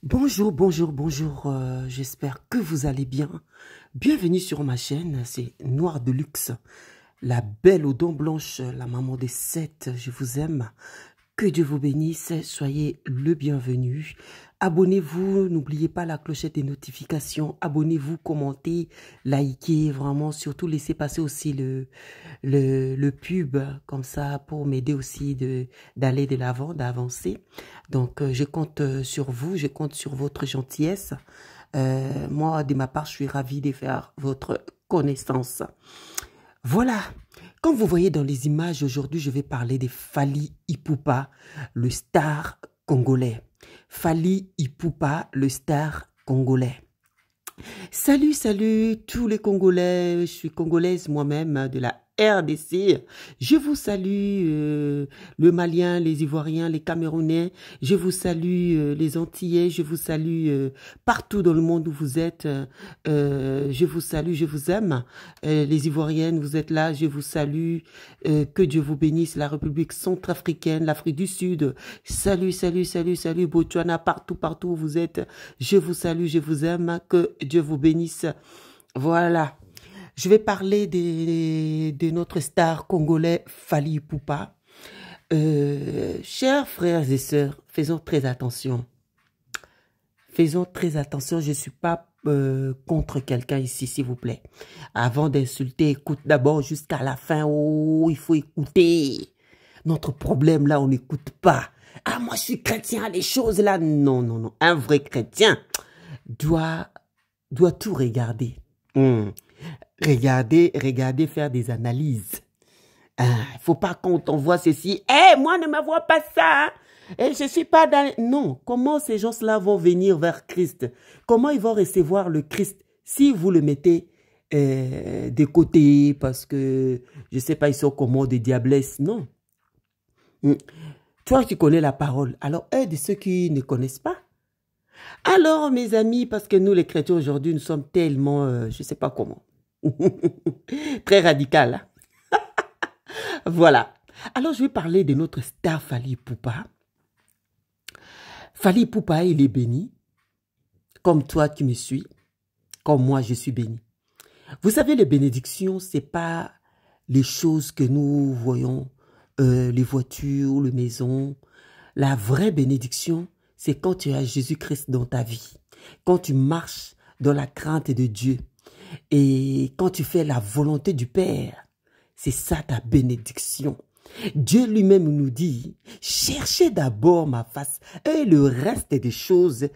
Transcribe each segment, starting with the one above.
Bonjour, bonjour, bonjour, j'espère que vous allez bien. Bienvenue sur ma chaîne, c'est Noir de Luxe, la belle aux dents blanches, la maman des 7, je vous aime. Que Dieu vous bénisse, soyez le bienvenu. Abonnez-vous, n'oubliez pas la clochette des notifications. Abonnez-vous, commentez, likez, vraiment, surtout laissez passer aussi le pub, comme ça, pour m'aider aussi d'aller de l'avant, d'avancer. Donc, je compte sur vous, je compte sur votre gentillesse. Moi, de ma part, je suis ravi de faire votre connaissance. Voilà. Comme vous voyez dans les images, aujourd'hui, je vais parler de Fally Ipupa, le star congolais. Fally Ipupa, le star congolais. Salut, salut tous les Congolais, je suis congolaise moi-même de la RDC. Je vous salue le Malien, les Ivoiriens, les Camerounais. Je vous salue les Antillais. Je vous salue partout dans le monde où vous êtes. Je vous salue, je vous aime. Les Ivoiriennes, vous êtes là. Je vous salue. Que Dieu vous bénisse. La République centrafricaine, l'Afrique du Sud. Salut, salut, salut, salut. Botswana, partout, partout où vous êtes. Je vous salue, je vous aime. Que Dieu vous bénisse. Voilà. Je vais parler de notre star congolais Fally Ipupa. Chers frères et sœurs, faisons très attention. Faisons très attention, je ne suis pas contre quelqu'un ici, s'il vous plaît. Avant d'insulter, écoute d'abord jusqu'à la fin. Oh, il faut écouter. Notre problème là, on n'écoute pas. Ah, moi je suis chrétien, les choses là. Non, non, non. Un vrai chrétien doit tout regarder. Regarder, faire des analyses. Faut pas qu'on t'envoie ceci. Moi, ne me vois pas ça. Je suis pas dans... Non, comment ces gens-là vont venir vers Christ? Comment ils vont recevoir le Christ si vous le mettez de côté parce que, je sais pas, ils sont comment, des diablesses? Non. Toi, tu connais la parole. Alors, de ceux qui ne connaissent pas. Alors, mes amis, parce que nous, les chrétiens, aujourd'hui, nous sommes tellement, je sais pas comment. Très radical. Voilà. Alors, je vais parler de notre star Fally Ipupa. Fally Ipupa, il est béni. Comme toi, tu me suis. Comme moi, je suis béni. Vous savez, les bénédictions, ce n'est pas les choses que nous voyons, les voitures, les maisons. La vraie bénédiction, c'est quand tu as Jésus-Christ dans ta vie. Quand tu marches dans la crainte de Dieu. Et quand tu fais la volonté du Père, c'est ça ta bénédiction. Dieu lui-même nous dit, cherchez d'abord ma face et le reste des choses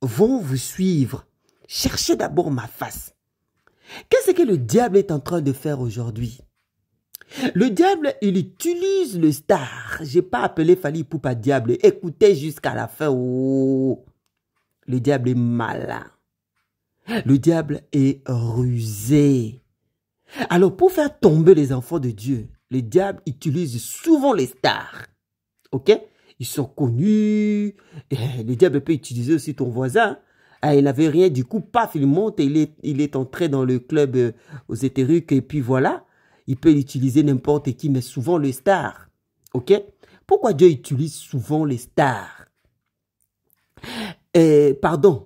vont vous suivre. Cherchez d'abord ma face. Qu'est-ce que le diable est en train de faire aujourd'hui? Le diable, il utilise le star. Je n'ai pas appelé Fally Ipupa diable. Écoutez jusqu'à la fin. Oh, le diable est malin. Le diable est rusé. Alors, pour faire tomber les enfants de Dieu, le diable utilise souvent les stars. Ok? Ils sont connus. Le diable peut utiliser aussi ton voisin. Il n'avait rien, du coup, paf, il monte et il est entré dans le club aux éthériques. Et puis voilà, il peut utiliser n'importe qui, mais souvent les stars. Ok? Pourquoi Dieu utilise souvent les stars? Pardon,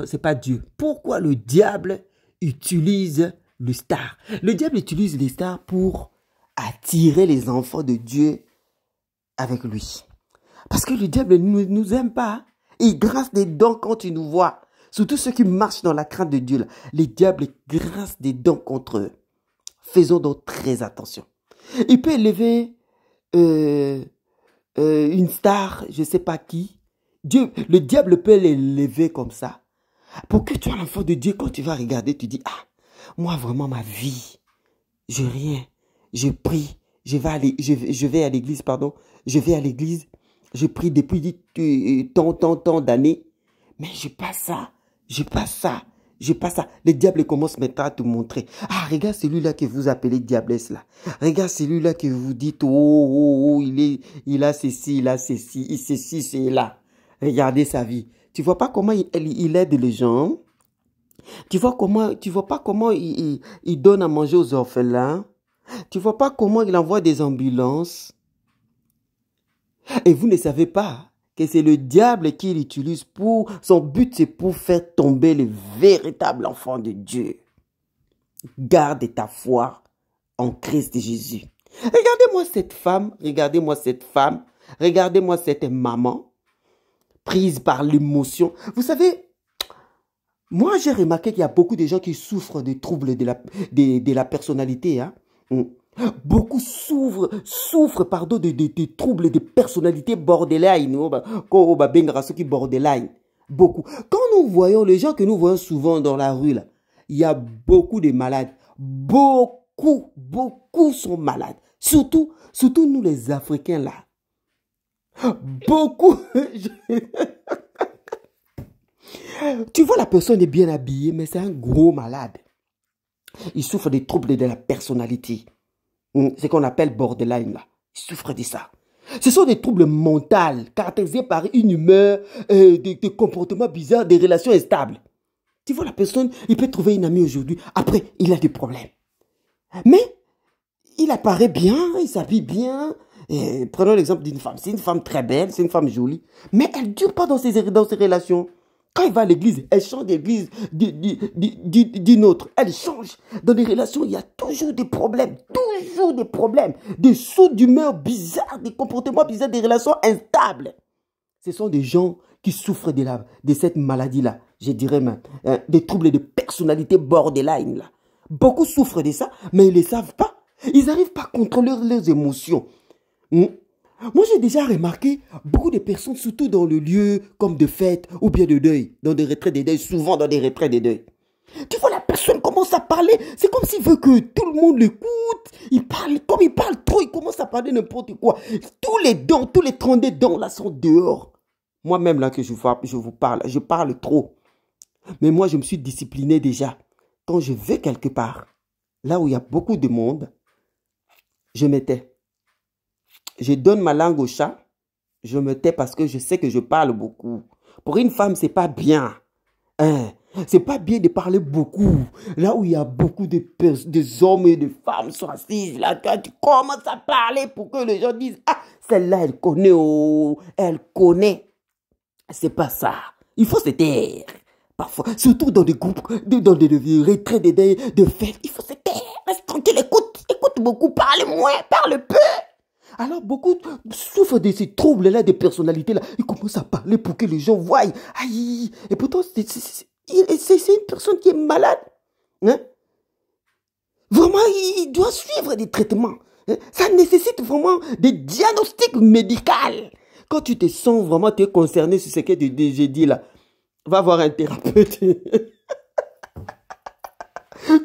c'est pas Dieu. Pourquoi le diable utilise le star? Le diable utilise les stars pour attirer les enfants de Dieu avec lui. Parce que le diable ne nous aime pas. Il grince des dents quand il nous voit. Surtout ceux qui marchent dans la crainte de Dieu. Là. Les diables grincent des dents contre eux. Faisons donc très attention. Il peut élever une star, je ne sais pas qui. Le diable peut l'élever comme ça. Pour que tu sois l'enfant de Dieu, quand tu vas regarder, tu dis, ah, moi vraiment ma vie, je rien, je prie, je vais à l'église, pardon, je vais à l'église, je prie depuis tant d'années, mais je pas ça, je pas ça, je pas ça. Le diable commence maintenant à te montrer. Ah, regarde celui-là que vous appelez diablesse là. Regarde celui-là que vous dites, oh, il a ceci, c'est là. Regardez sa vie. Tu vois pas comment il aide les gens? Tu vois pas comment il donne à manger aux orphelins? Tu vois pas comment il envoie des ambulances? Et vous ne savez pas que c'est le diable qui l'utilise pour... Son but, c'est pour faire tomber le véritable enfant de Dieu. Garde ta foi en Christ Jésus. Regardez-moi cette femme, regardez-moi cette femme, regardez-moi cette maman, prise par l'émotion. Vous savez, moi j'ai remarqué qu'il y a beaucoup de gens qui souffrent des troubles de la personnalité. Hein. Beaucoup souffrent des troubles de personnalité borderline. Borderline. Beaucoup. Quand nous voyons les gens que nous voyons souvent dans la rue, là, il y a beaucoup de malades. Beaucoup sont malades. Surtout nous les Africains là. Beaucoup. Tu vois, la personne est bien habillée, mais c'est un gros malade. Il souffre des troubles de la personnalité. C'est ce qu'on appelle borderline là. Il souffre de ça. Ce sont des troubles mentaux caractérisés par une humeur, des comportements bizarres, des relations instables. Tu vois, la personne, il peut trouver une amie aujourd'hui. Après, il a des problèmes. Mais, il apparaît bien, il s'habille bien. Prenons l'exemple d'une femme. C'est une femme très belle, c'est une femme jolie. Mais elle ne dure pas dans ses relations. Quand il va à l'église, elle change d'église d'une autre. Elle change. Dans les relations, il y a toujours des problèmes. Toujours des problèmes. Des sauts d'humeur bizarres, des comportements bizarres, des relations instables. Ce sont des gens qui souffrent de cette maladie-là. Je dirais même, des troubles de personnalité borderline. Là. Beaucoup souffrent de ça, mais ils ne le savent pas. Ils n'arrivent pas à contrôler leurs émotions. Moi, j'ai déjà remarqué beaucoup de personnes, surtout dans le lieu comme de fête ou bien de deuil, dans des retraits de deuil, souvent dans des retraits de deuil. Tu vois, la personne commence à parler, c'est comme s'il veut que tout le monde l'écoute. Il parle, comme il parle trop, il commence à parler n'importe quoi. Tous les dents, tous les 32 dents là sont dehors. Moi-même là que je vous parle, je parle trop. Mais moi, je me suis discipliné déjà. Quand je vais quelque part, là où il y a beaucoup de monde, je me tais. Je donne ma langue au chat, je me tais parce que je sais que je parle beaucoup. Pour une femme, c'est pas bien. Hein? C'est pas bien de parler beaucoup. Là où il y a beaucoup de hommes et de femmes sont assises, là, quand tu commences à parler pour que les gens disent, ah, celle-là, elle connaît, oh, elle connaît. C'est pas ça. Il faut se taire. Parfois, surtout dans des groupes, dans des retraits, de fêtes, il faut se taire. Reste tranquille, écoute beaucoup, parle moins, parle peu. Alors, beaucoup souffrent de ces troubles-là, de personnalités-là. Ils commencent à parler pour que les gens voient. Aïe. Et pourtant, c'est une personne qui est malade. Hein? Vraiment, il doit suivre des traitements. Hein? Ça nécessite vraiment des diagnostics médicaux. Quand tu te sens vraiment, tu es concerné sur ce que j'ai dit là, va voir un thérapeute.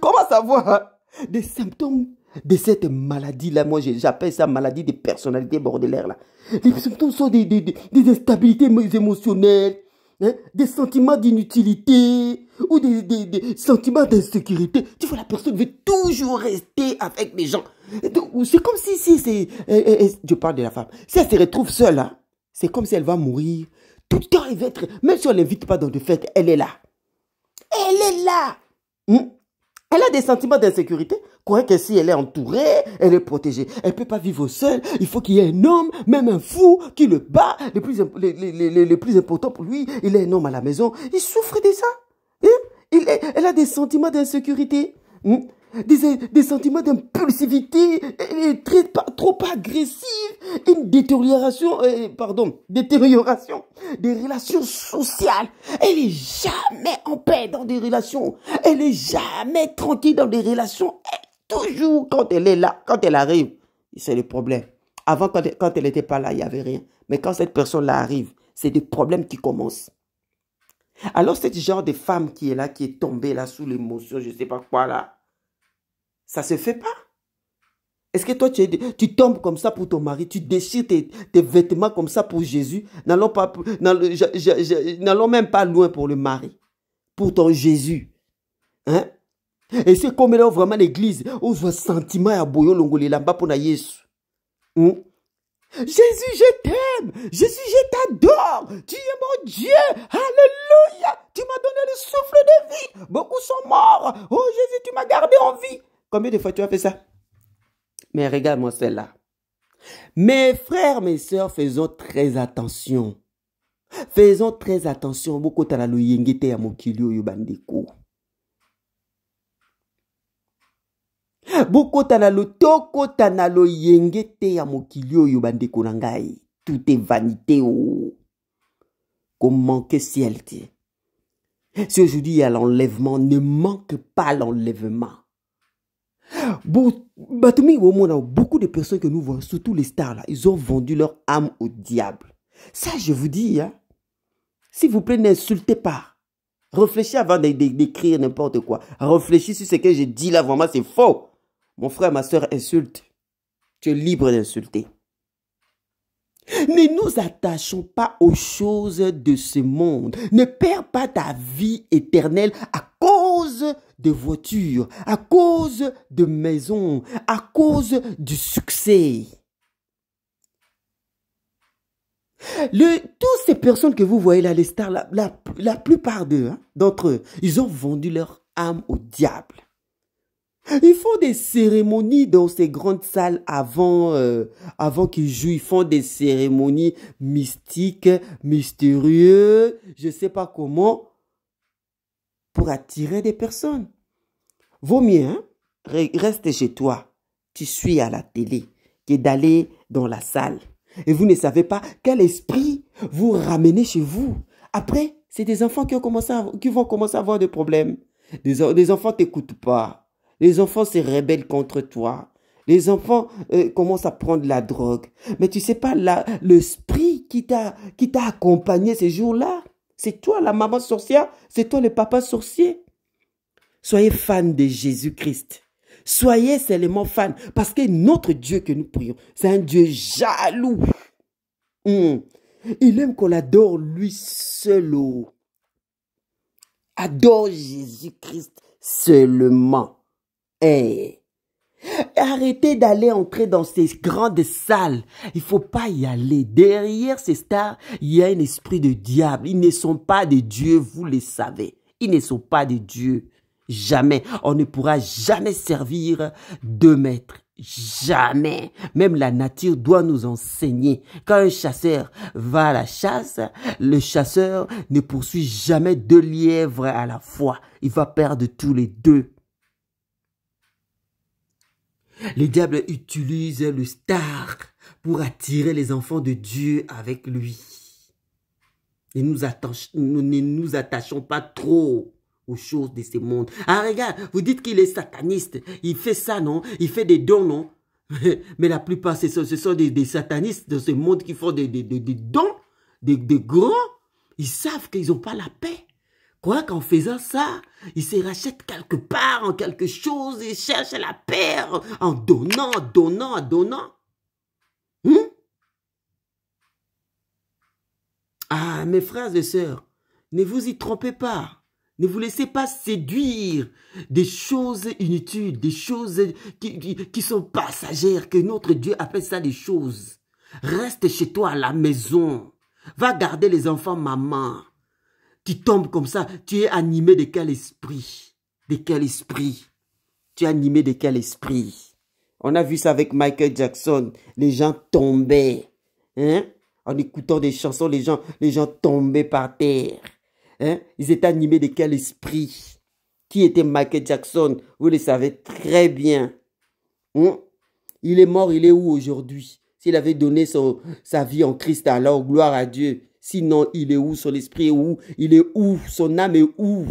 Comment savoir des symptômes de cette maladie-là? Moi, j'appelle ça maladie de personnalité bordelaire. Là. Les symptômes sont des instabilités émotionnelles, hein, des sentiments d'inutilité ou des sentiments d'insécurité. Tu vois, la personne veut toujours rester avec les gens. C'est comme si je parle de la femme. Si elle se retrouve seule, hein, c'est comme si elle va mourir. Tout le temps, elle va être... Même si on ne l'invite pas dans des fêtes, elle est là. Elle est là. Elle a des sentiments d'insécurité. Croyez que si elle est entourée, elle est protégée. Elle ne peut pas vivre seule. Il faut qu'il y ait un homme, même un fou, qui le bat. Le plus important pour lui, il est un homme à la maison. Il souffre de ça. Hein? Elle a des sentiments d'insécurité. Des sentiments d'impulsivité. Elle est trop agressive. Une détérioration des relations sociales. Elle n'est jamais en paix dans des relations. Elle n'est jamais tranquille dans des relations. Toujours, quand elle est là, quand elle arrive, c'est le problème. Avant, quand elle n'était pas là, il n'y avait rien. Mais quand cette personne-là arrive, c'est des problèmes qui commencent. Alors, ce genre de femme qui est là, qui est tombée là sous l'émotion, je ne sais pas quoi là, ça ne se fait pas. Est-ce que toi, tu tombes comme ça pour ton mari, tu déchires tes vêtements comme ça pour Jésus? N'allons même pas loin pour le mari, pour ton Jésus. Hein? Et c'est comme là vraiment l'église, où voit sentiment à boyo longoli lamba pour na Yesu. Jésus, je t'aime. Jésus, je t'adore. Tu es mon Dieu. Alléluia. Tu m'as donné le souffle de vie. Beaucoup sont morts. Oh Jésus, tu m'as gardé en vie. Combien de fois tu as fait ça? Mais regarde-moi celle-là. Mes frères, mes sœurs, faisons très attention. Faisons très attention. Beaucoup tana lo yengete ya mokili oyo bandeko. Beaucoup tana lo toko tana lo yengete ya mokili oyo bandeko na ngai. Tout est vanité oh. Comment que ciel dit. Si aujourd'hui il y a l'enlèvement, ne manque pas l'enlèvement. Beaucoup de personnes que nous voyons, surtout les stars là, ils ont vendu leur âme au diable. Ça, je vous dis, hein, s'il vous plaît, n'insultez pas. Réfléchissez avant d'écrire n'importe quoi. Réfléchissez sur ce que je dis là, vraiment, c'est faux. Mon frère, ma soeur insulte. Tu es libre d'insulter. Ne nous attachons pas aux choses de ce monde. Ne perds pas ta vie éternelle à cause de voitures, à cause de maisons, à cause du succès. Toutes ces personnes que vous voyez là, les stars, la plupart d'eux, hein, d'entre eux, ils ont vendu leur âme au diable. Ils font des cérémonies dans ces grandes salles avant qu'ils jouent. Ils font des cérémonies mystiques, mystérieuses, je ne sais pas comment, pour attirer des personnes. Vaut mieux, hein, reste chez toi. Tu suis à la télé que d'aller dans la salle. Et vous ne savez pas quel esprit vous ramenez chez vous. Après, c'est des enfants qui vont commencer à avoir des problèmes. Des enfants ne t'écoutent pas. Les enfants se rebellent contre toi. Les enfants commencent à prendre la drogue. Mais tu ne sais pas, l'esprit qui t'a accompagné ces jours-là, c'est toi la maman sorcière, c'est toi le papa sorcier. Soyez fan de Jésus-Christ. Soyez seulement fan. Parce que notre Dieu que nous prions, c'est un Dieu jaloux. Il aime qu'on l'adore lui seul. Adore Jésus-Christ seulement. Hey. Arrêtez d'aller entrer dans ces grandes salles. Il ne faut pas y aller. Derrière ces stars, il y a un esprit de diable. Ils ne sont pas des dieux, vous le savez. Ils ne sont pas des dieux. Jamais. On ne pourra jamais servir deux maîtres. Jamais. Même la nature doit nous enseigner. Quand un chasseur va à la chasse, le chasseur ne poursuit jamais deux lièvres à la fois. Il va perdre tous les deux. Le diable utilise le star pour attirer les enfants de Dieu avec lui. Ne nous attachons pas trop aux choses de ce monde. Ah, regarde, vous dites qu'il est sataniste. Il fait ça, non? Il fait des dons, non? Mais la plupart, ce sont des satanistes de ce monde qui font des dons, des grands. Ils savent qu'ils n'ont pas la paix. Quoi qu'en faisant ça, ils se rachètent quelque part en quelque chose et cherchent la paix en donnant, donnant, donnant. Ah, mes frères et sœurs, ne vous y trompez pas. Ne vous laissez pas séduire des choses inutiles, des choses qui sont passagères, que notre Dieu appelle ça des choses. Reste chez toi à la maison. Va garder les enfants, maman. Tu tombes comme ça, tu es animé de quel esprit? De quel esprit? Tu es animé de quel esprit? On a vu ça avec Michael Jackson. Les gens tombaient. Hein? En écoutant des chansons, les gens tombaient par terre. Hein? Ils étaient animés de quel esprit? Qui était Michael Jackson? Vous le savez très bien. Hein? Il est mort, il est où aujourd'hui? S'il avait donné sa vie en Christ, alors gloire à Dieu. Sinon, il est où? Son esprit est où? Il est où? Son âme est où?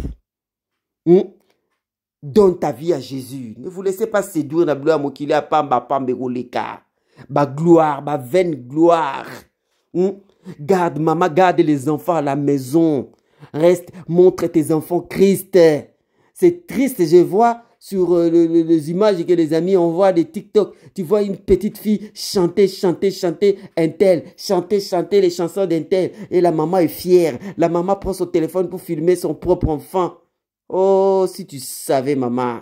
Donne ta vie à Jésus. Ne vous laissez pas séduire la gloire qu'il a pas ma gloire, ma vaine gloire. Garde, maman, garde les enfants à la maison. Reste, montre tes enfants Christ. C'est triste, je vois sur les images que les amis envoient des TikTok. Tu vois une petite fille chanter un tel, chanter les chansons d'un tel. Et la maman est fière. La maman prend son téléphone pour filmer son propre enfant. Oh, si tu savais, maman.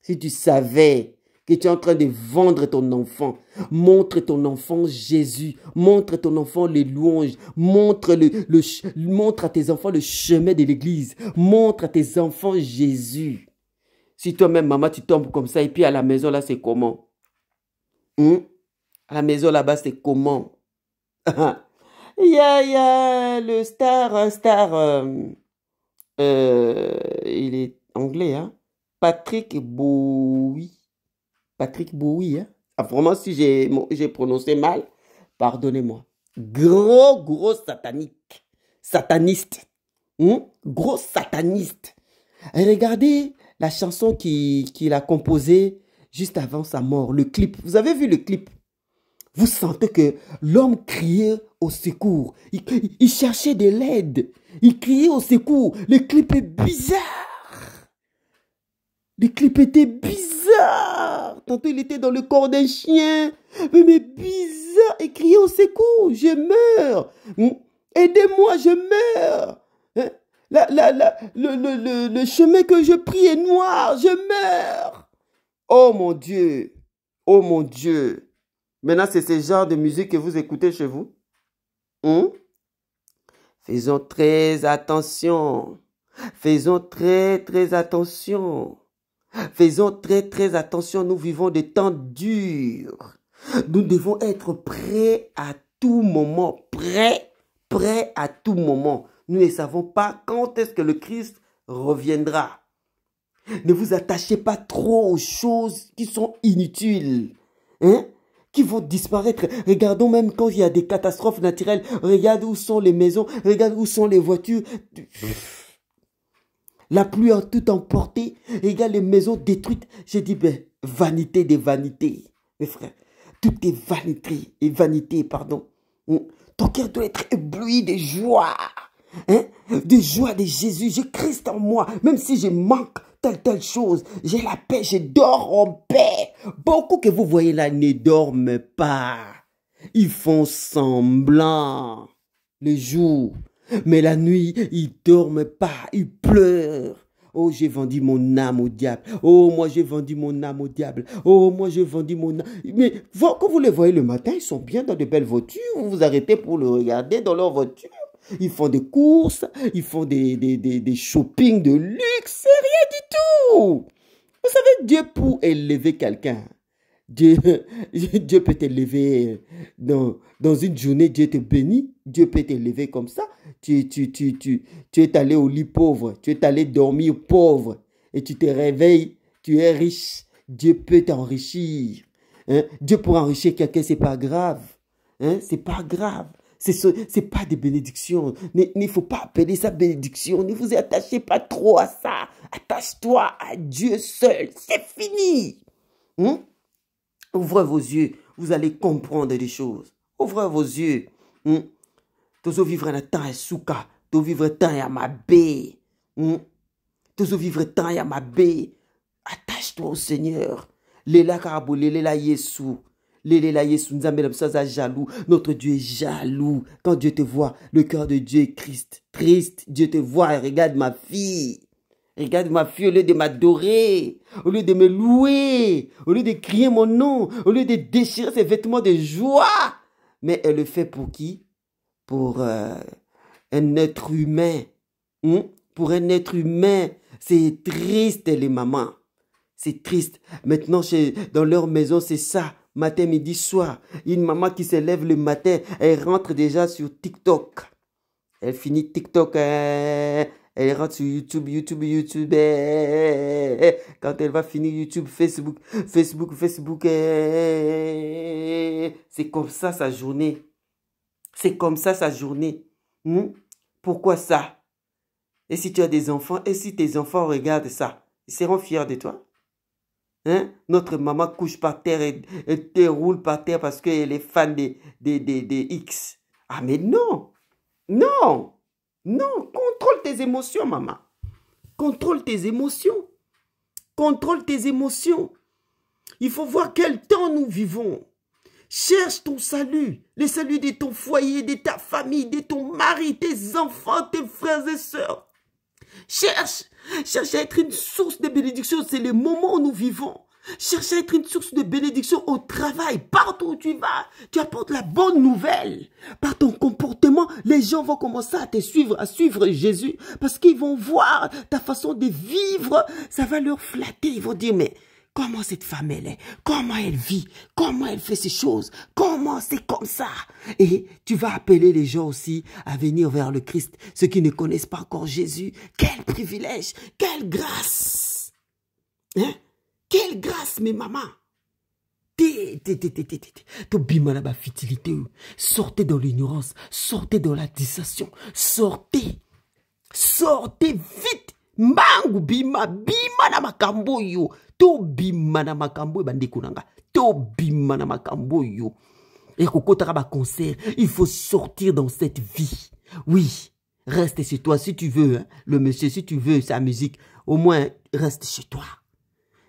Si tu savais que tu es en train de vendre ton enfant. Montre ton enfant Jésus. Montre ton enfant les louanges. Montre à tes enfants le chemin de l'église. Montre à tes enfants Jésus. Si toi-même, maman, tu tombes comme ça, et puis à la maison, là, c'est comment? À la maison, là-bas, c'est comment? Il y a le il est anglais, hein? Patrick Bowie. Patrick Bowie, hein? Ah, vraiment, si j'ai prononcé mal, pardonnez-moi. Gros satanique. Sataniste. Gros sataniste. Et regardez la chanson qu'il a composée juste avant sa mort, le clip. Vous avez vu le clip? Vous sentez que l'homme criait au secours. Il cherchait de l'aide. Il criait au secours. Le clip est bizarre. Le clip était bizarre. Tantôt, il était dans le corps d'un chien. Mais bizarre. Il criait au secours. Je meurs. Aidez-moi, je meurs. Hein? Le chemin que je prie est noir. Je meurs. Oh mon Dieu. Oh mon Dieu. Maintenant, c'est ce genre de musique que vous écoutez chez vous. Faisons très attention. Faisons très attention. Faisons très attention. Nous vivons des temps durs. Nous devons être prêts à tout moment. Prêts à tout moment. Nous ne savons pas quand est-ce que le Christ reviendra. Ne vous attachez pas trop aux choses qui sont inutiles. Qui vont disparaître. Regardons même quand il y a des catastrophes naturelles. Regarde où sont les maisons. Regarde où sont les voitures. La pluie a tout emporté. Regarde les maisons détruites. J'ai dit, ben, vanité des vanités. Mes frères, tout est vanité, pardon. Ton cœur doit être ébloui de joie. De joie de Jésus. J'ai Christ en moi. Même si je manque telle chose. J'ai la paix, je dors en paix. Beaucoup que vous voyez là ne dorment pas. Ils font semblant le jour. Mais la nuit, ils dorment pas. Ils pleurent. Oh, j'ai vendu mon âme au diable. Oh, moi, j'ai vendu mon âme au diable. Oh, moi, j'ai vendu mon âme. Mais quand vous les voyez le matin, ils sont bien dans de belles voitures. Vous vous arrêtez pour le regarder dans leur voiture. Ils font des courses, ils font des shopping de luxe, c'est rien du tout. Vous savez, Dieu pour élever quelqu'un, Dieu peut t'élever dans une journée, Dieu te bénit, Dieu peut t'élever comme ça. Tu es allé au lit pauvre, tu es allé dormir pauvre et tu te réveilles, tu es riche. Dieu peut t'enrichir. Dieu pour enrichir quelqu'un, c'est pas grave. C'est pas grave. C'est pas des bénédictions. Il ne faut pas appeler ça bénédiction. Ne vous attachez pas trop à ça. Attache-toi à Dieu seul. C'est fini. Ouvrez vos yeux. Vous allez comprendre des choses. Ouvrez vos yeux. Tozo vivre un temps à souka. Tozo vivre un temps à ma baie. Tozo vivre un temps à ma baie. Attache-toi au Seigneur. Léla karabo, léla Yesu. Léla Yesu, nous amène ça jaloux. Notre Dieu est jaloux. Quand Dieu te voit, le cœur de Dieu est triste. Dieu te voit et regarde ma fille. Regarde ma fille au lieu de m'adorer, au lieu de me louer, au lieu de crier mon nom, au lieu de déchirer ses vêtements de joie. Mais elle le fait pour qui? Pour un être humain. Pour un être humain. C'est triste les mamans. C'est triste. Maintenant, dans leur maison, c'est ça. Matin, midi, soir. Une maman qui se lève le matin, elle rentre déjà sur TikTok. Elle finit TikTok, elle rentre sur YouTube. Quand elle va finir YouTube, Facebook. C'est comme ça sa journée. C'est comme ça sa journée. Pourquoi ça? Et si tu as des enfants, et si tes enfants regardent ça, ils seront fiers de toi? Notre maman couche par terre et te roule par terre parce qu'elle est fan des X. Ah mais non. Contrôle tes émotions, maman. Contrôle tes émotions. Il faut voir quel temps nous vivons. Cherche ton salut. Le salut de ton foyer, de ta famille, de ton mari, tes enfants, tes frères et sœurs. Cherche à être une source de bénédiction. C'est le moment où nous vivons. Cherche à être une source de bénédiction au travail. Partout où tu vas, tu apportes la bonne nouvelle. Par ton comportement, les gens vont commencer à te suivre, à suivre Jésus. Parce qu'ils vont voir ta façon de vivre. Ça va leur flatter. Ils vont dire, mais comment cette femme elle est, comment elle vit, comment elle fait ces choses, comment c'est comme ça. Et tu vas appeler les gens aussi à venir vers le Christ, ceux qui ne connaissent pas encore Jésus. Quel privilège, quelle grâce. Hein? Quelle grâce, mes mamans. Sortez dans l'ignorance, sortez dans la dissension, sortez vite. Mangu bima na makambo yo, to bima na makambo bandeko nanga, to bima na makambo yo. Et kokota ba concert, il faut sortir dans cette vie. Oui, reste chez toi si tu veux, hein. Le monsieur, si tu veux sa musique, au moins reste chez toi.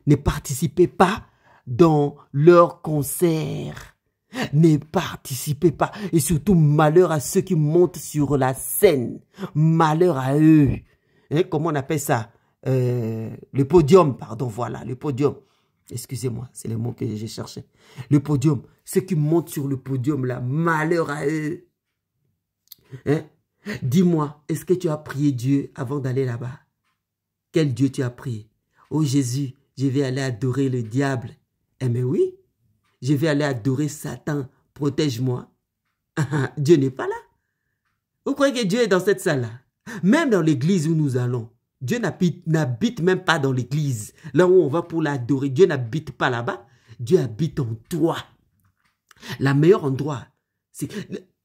Ne participez pas dans leur concert. Ne participez pas. Et surtout, malheur à ceux qui montent sur la scène. Malheur à eux. Hein, comment on appelle ça? Le podium, pardon, voilà, le podium. Excusez-moi, c'est le mot que j'ai cherché. Le podium. Ceux qui montent sur le podium, là, malheur à eux. Hein? Dis-moi, est-ce que tu as prié Dieu avant d'aller là-bas? Quel Dieu tu as prié? Oh Jésus, je vais aller adorer le diable. Eh bien oui, je vais aller adorer Satan. Protège-moi. Dieu n'est pas là. Vous croyez que Dieu est dans cette salle-là? Même dans l'église où nous allons, Dieu n'habite même pas dans l'église. Là où on va pour l'adorer, Dieu n'habite pas là-bas. Dieu habite en toi. Le meilleur endroit, c'est...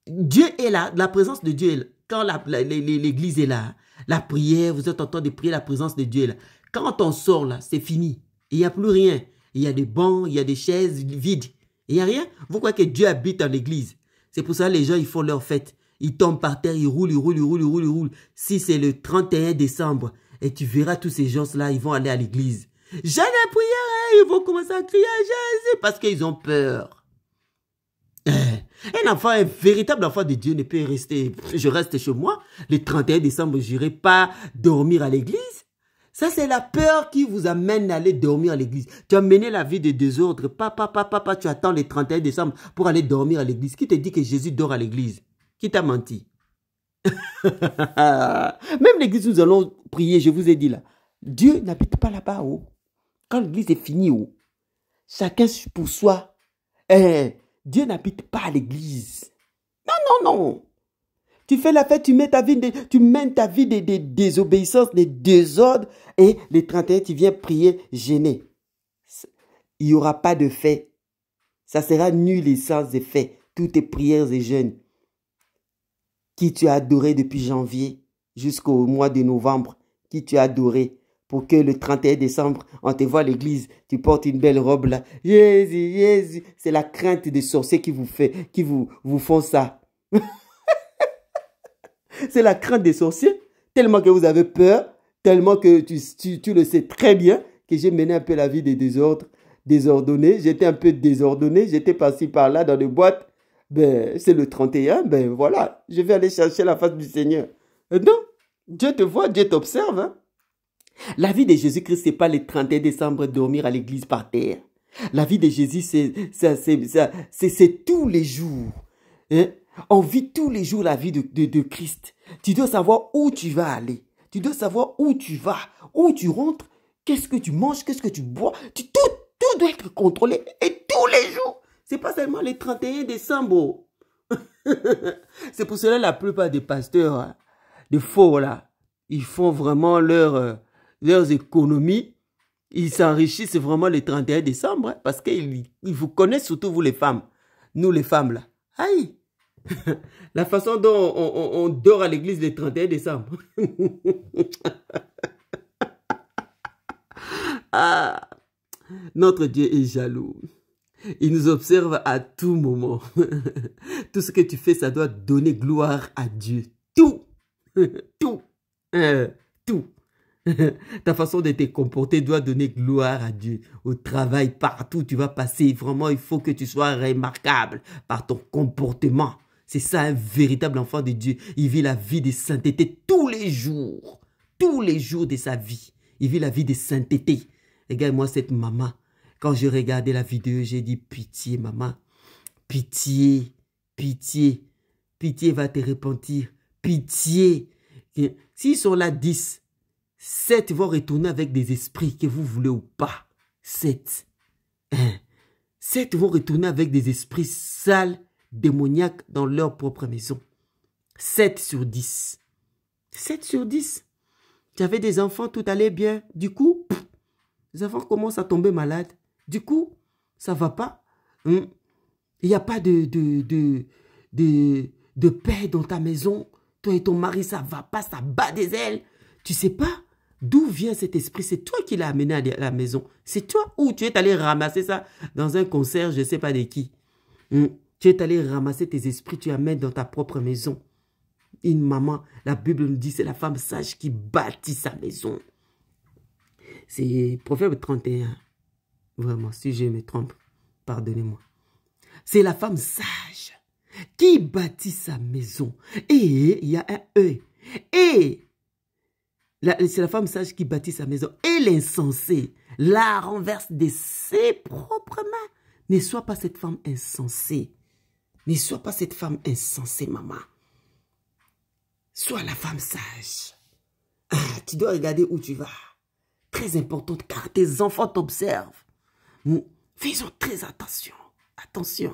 Dieu est là, la présence de Dieu est là. Quand l'église est là, la prière, vous êtes en train de prier, la présence de Dieu est là. Quand on sort là, c'est fini. Il n'y a plus rien. Il y a des bancs, il y a des chaises vides. Il n'y a rien. Vous croyez que Dieu habite dans l'église? C'est pour ça que les gens, ils font leur fête. Ils tombent par terre, ils roulent. Si c'est le 31 décembre, et tu verras tous ces gens-là, ils vont aller à l'église. J'ai la prière, ils vont commencer à crier à Jésus parce qu'ils ont peur. Un enfant, un véritable enfant de Dieu ne peut rester. Je reste chez moi. Le 31 décembre, je n'irai pas dormir à l'église. Ça, c'est la peur qui vous amène à aller dormir à l'église. Tu as mené la vie de désordre. Papa, tu attends le 31 décembre pour aller dormir à l'église. Qui te dit que Jésus dort à l'église? Qui t'a menti? Même l'église où nous allons prier, je vous ai dit là, Dieu n'habite pas là-bas. Oh. Quand l'église est finie, oh, chacun pour soi. Dieu n'habite pas à l'église. Non. Tu fais la fête, tu mènes ta vie de désobéissance, de désordre, et le 31, tu viens prier gêné. Il n'y aura pas de fait. Ça sera nul et sans effet. Toutes tes prières et jeûnes qui tu as adoré depuis janvier jusqu'au mois de novembre, qui tu as adoré, pour que le 31 décembre, on te voit à l'église, tu portes une belle robe là. Jésus, c'est la crainte des sorciers qui vous font ça. C'est la crainte des sorciers, tellement que vous avez peur, tellement que tu le sais très bien, que j'ai mené un peu la vie des désordonnés. J'étais un peu désordonné, j'étais passé par là dans des boîtes. Ben, c'est le 31, ben voilà, je vais aller chercher la face du Seigneur. Non, Dieu te voit, Dieu t'observe. Hein? La vie de Jésus-Christ, c'est pas le 31 décembre dormir à l'église par terre. La vie de Jésus, c'est tous les jours. Hein? On vit tous les jours la vie de Christ. Tu dois savoir où tu vas aller. Tu dois savoir où tu vas, où tu rentres, qu'est-ce que tu manges, qu'est-ce que tu bois. Tout doit être contrôlé. Et tous les jours. C'est pas seulement les 31 décembre. C'est pour cela la plupart des pasteurs, hein, des faux là, ils font vraiment leurs économies. Ils s'enrichissent vraiment le 31 décembre. Hein, parce qu'ils vous connaissent, surtout vous les femmes. Nous les femmes là. Aïe. La façon dont on dort à l'église le 31 décembre. Ah, notre Dieu est jaloux. Il nous observe à tout moment. Tout ce que tu fais, ça doit donner gloire à Dieu. Tout. Tout. Tout. Ta façon de te comporter doit donner gloire à Dieu. Au travail, partout tu vas passer. Vraiment, il faut que tu sois remarquable par ton comportement. C'est ça un véritable enfant de Dieu. Il vit la vie de sainteté tous les jours. Tous les jours de sa vie. Il vit la vie de sainteté. Regarde-moi cette maman. Quand je regardais la vidéo, j'ai dit pitié maman. Pitié. Pitié. Pitié va te repentir. Pitié. S'ils sont là 10, 7 vont retourner avec des esprits que vous voulez ou pas. 7. 7 vont retourner avec des esprits sales, démoniaques dans leur propre maison. 7 sur 10. 7 sur 10. Tu avais des enfants, tout allait bien. Du coup, les enfants commencent à tomber malades. Du coup, ça ne va pas. Il n'y a pas de paix dans ta maison. Toi et ton mari, ça ne va pas, ça bat des ailes. Tu ne sais pas d'où vient cet esprit. C'est toi qui l'as amené à la maison. C'est toi ou tu es allé ramasser ça dans un concert, je ne sais pas de qui. Tu es allé ramasser tes esprits, tu amènes dans ta propre maison. Une maman, la Bible nous dit, c'est la femme sage qui bâtit sa maison. C'est Proverbe 31. Vraiment, si je me trompe, pardonnez-moi. C'est la femme sage qui bâtit sa maison. Et il y a un E. Et c'est la femme sage qui bâtit sa maison. Et l'insensé la renverse de ses propres mains. Ne sois pas cette femme insensée. Ne sois pas cette femme insensée, maman. Sois la femme sage. Tu dois regarder où tu vas. Très importante car tes enfants t'observent. Faisons très attention. Attention,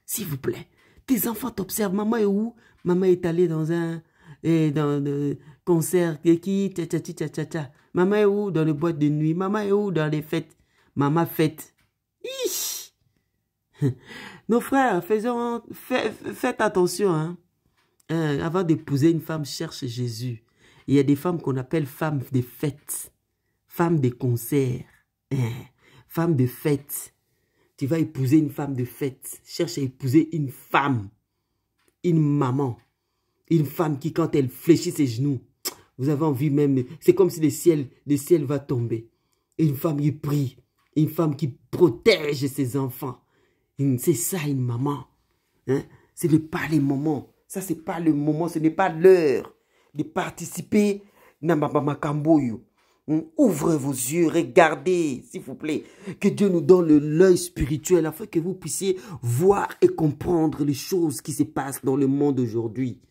s'il vous plaît. Tes enfants t'observent. Maman est où? Maman est allée dans un concert. Qui? Maman est où? Dans les boîtes de nuit. Maman est où? Dans les fêtes. Maman fête. Nos frères, faites attention. Hein. Avant d'épouser une femme, cherche Jésus. Il y a des femmes qu'on appelle femmes de fête. Femmes de concert. Femmes de fête. Tu vas épouser une femme de fête. Cherche à épouser une femme. Une maman. Une femme qui, quand elle fléchit ses genoux, vous avez envie même... C'est comme si le ciel va tomber. Une femme qui prie. Une femme qui protège ses enfants. C'est ça une maman. Hein? Ce n'est pas les moments. Ça, ce n'est pas le moment. Ce n'est pas l'heure de participer dans Makamboyo. Ouvrez vos yeux, regardez, s'il vous plaît. Que Dieu nous donne l'œil spirituel afin que vous puissiez voir et comprendre les choses qui se passent dans le monde aujourd'hui.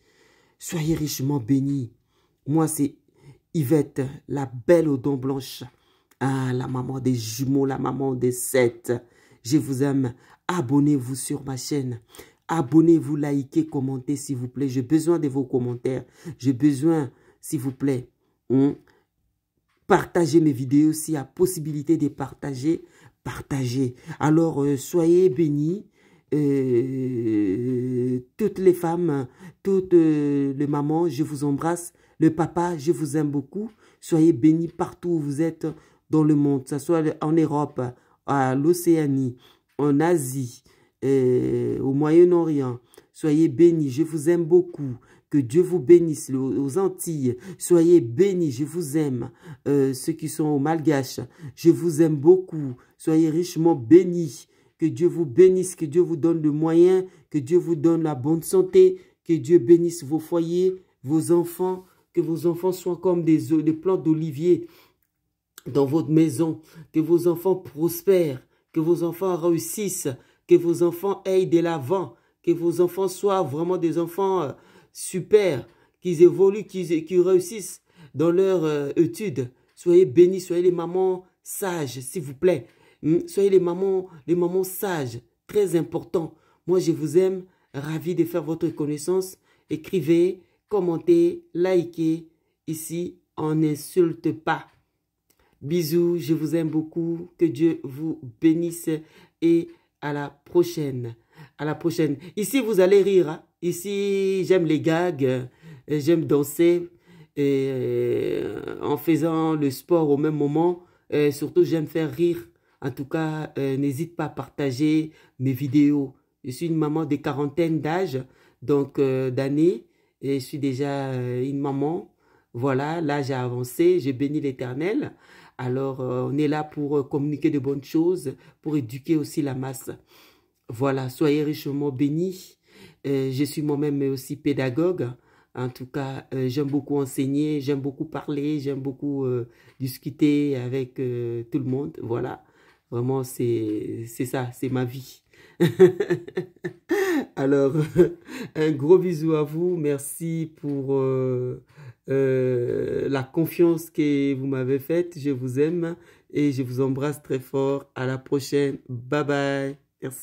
Soyez richement bénis. Moi, c'est Yvette, la belle aux dents blanches. Ah, la maman des jumeaux, la maman des 7. Je vous aime. Abonnez-vous sur ma chaîne. Abonnez-vous, likez, commentez, s'il vous plaît. J'ai besoin de vos commentaires. J'ai besoin, s'il vous plaît, partagez mes vidéos. S'il y a possibilité de partager, partagez. Alors, soyez bénis. Toutes les femmes, toutes les mamans, je vous embrasse. Le papa, je vous aime beaucoup. Soyez bénis partout où vous êtes dans le monde, que ce soit en Europe, à l'Océanie, en Asie, au Moyen-Orient. Soyez bénis, je vous aime beaucoup. Que Dieu vous bénisse aux Antilles. Soyez bénis, je vous aime. Ceux qui sont au Malgache, je vous aime beaucoup. Soyez richement bénis. Que Dieu vous bénisse, que Dieu vous donne le moyen, que Dieu vous donne la bonne santé, que Dieu bénisse vos foyers, vos enfants, que vos enfants soient comme des plantes d'olivier dans votre maison, que vos enfants prospèrent, que vos enfants réussissent, que vos enfants aillent de l'avant, que vos enfants soient vraiment des enfants super, qu'ils évoluent, qu'ils réussissent dans leur étude. Soyez bénis, soyez les mamans sages, s'il vous plaît. Soyez les mamans sages, très important. Moi, je vous aime, ravi de faire votre connaissance. Écrivez, commentez, likez. Ici, on n'insulte pas. Bisous, je vous aime beaucoup. Que Dieu vous bénisse et à la prochaine. À la prochaine. Ici, vous allez rire. Hein? Ici, j'aime les gags. J'aime danser. En faisant le sport au même moment. Surtout, j'aime faire rire. En tout cas, n'hésite pas à partager mes vidéos. Je suis une maman de quarantaine d'âge, donc d'années. Et je suis déjà une maman. Voilà, l'âge a avancé. J'ai béni l'Éternel. Alors, on est là pour communiquer de bonnes choses, pour éduquer aussi la masse. Voilà, soyez richement bénis. Je suis moi-même aussi pédagogue. En tout cas, j'aime beaucoup enseigner, j'aime beaucoup parler, j'aime beaucoup discuter avec tout le monde. Voilà, vraiment, c'est ça, c'est ma vie. Alors, un gros bisou à vous. Merci pour la confiance que vous m'avez faite. Je vous aime Et je vous embrasse très fort. À la prochaine. Bye bye. Merci.